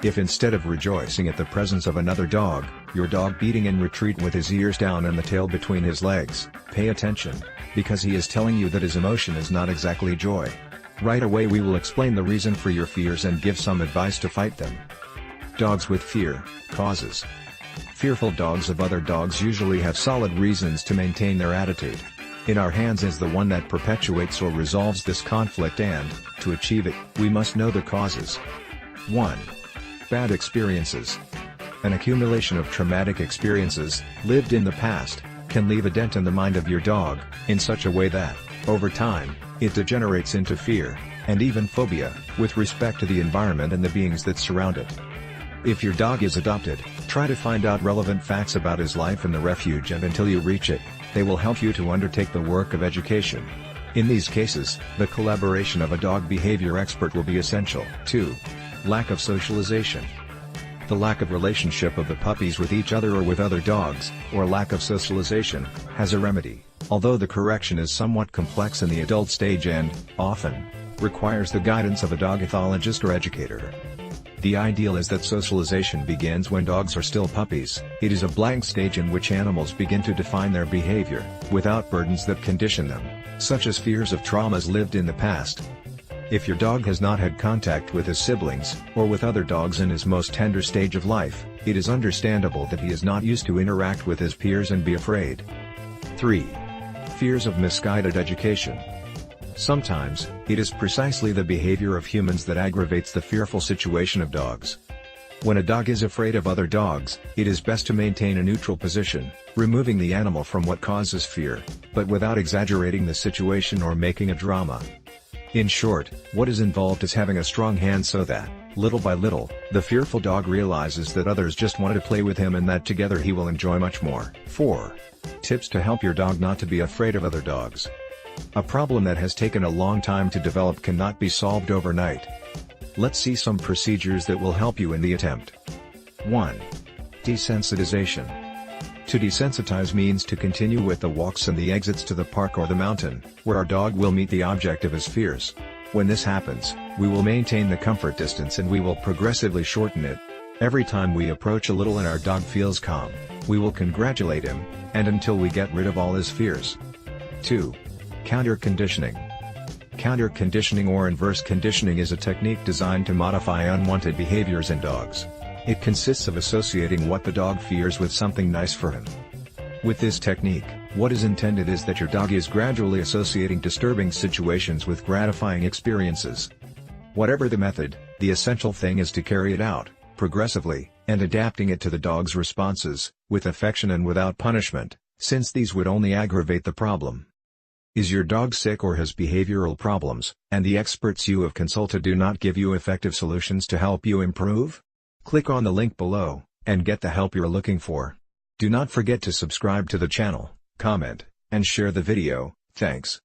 If instead of rejoicing at the presence of another dog, your dog beating in retreat with his ears down and the tail between his legs, pay attention, because he is telling you that his emotion is not exactly joy. Right away we will explain the reason for your fears and give some advice to fight them. Dogs with fear, causes. Fearful dogs of other dogs usually have solid reasons to maintain their attitude. In our hands is the one that perpetuates or resolves this conflict, and, to achieve it, we must know the causes. 1. Bad experiences. An accumulation of traumatic experiences, lived in the past, can leave a dent in the mind of your dog, in such a way that, over time, it degenerates into fear, and even phobia, with respect to the environment and the beings that surround it. If your dog is adopted, try to find out relevant facts about his life in the refuge, and until you reach it, they will help you to undertake the work of education. In these cases, the collaboration of a dog behavior expert will be essential. 2. Lack of socialization. The lack of relationship of the puppies with each other or with other dogs, or lack of socialization, has a remedy, although the correction is somewhat complex in the adult stage and, often, requires the guidance of a dog ethologist or educator. The ideal is that socialization begins when dogs are still puppies. It is a blank stage in which animals begin to define their behavior, without burdens that condition them, such as fears of traumas lived in the past. If your dog has not had contact with his siblings, or with other dogs in his most tender stage of life, it is understandable that he is not used to interact with his peers and be afraid. 3. Fears of misguided education. Sometimes, it is precisely the behavior of humans that aggravates the fearful situation of dogs. When a dog is afraid of other dogs, it is best to maintain a neutral position, removing the animal from what causes fear, but without exaggerating the situation or making a drama. In short, what is involved is having a strong hand so that, little by little, the fearful dog realizes that others just want to play with him and that together he will enjoy much more. 4. Tips to help your dog not to be afraid of other dogs. A problem that has taken a long time to develop cannot be solved overnight. Let's see some procedures that will help you in the attempt. 1. Desensitization. To desensitize means to continue with the walks and the exits to the park or the mountain, where our dog will meet the object of his fears. When this happens, we will maintain the comfort distance and we will progressively shorten it. Every time we approach a little and our dog feels calm, we will congratulate him, and until we get rid of all his fears. 2. Counter-conditioning. Counter-conditioning or inverse conditioning is a technique designed to modify unwanted behaviors in dogs. It consists of associating what the dog fears with something nice for him. With this technique, what is intended is that your dog is gradually associating disturbing situations with gratifying experiences. Whatever the method, the essential thing is to carry it out, progressively, and adapting it to the dog's responses, with affection and without punishment, since these would only aggravate the problem. Is your dog sick or has behavioral problems, and the experts you have consulted do not give you effective solutions to help you improve? Click on the link below, and get the help you're looking for. Do not forget to subscribe to the channel, comment, and share the video. Thanks.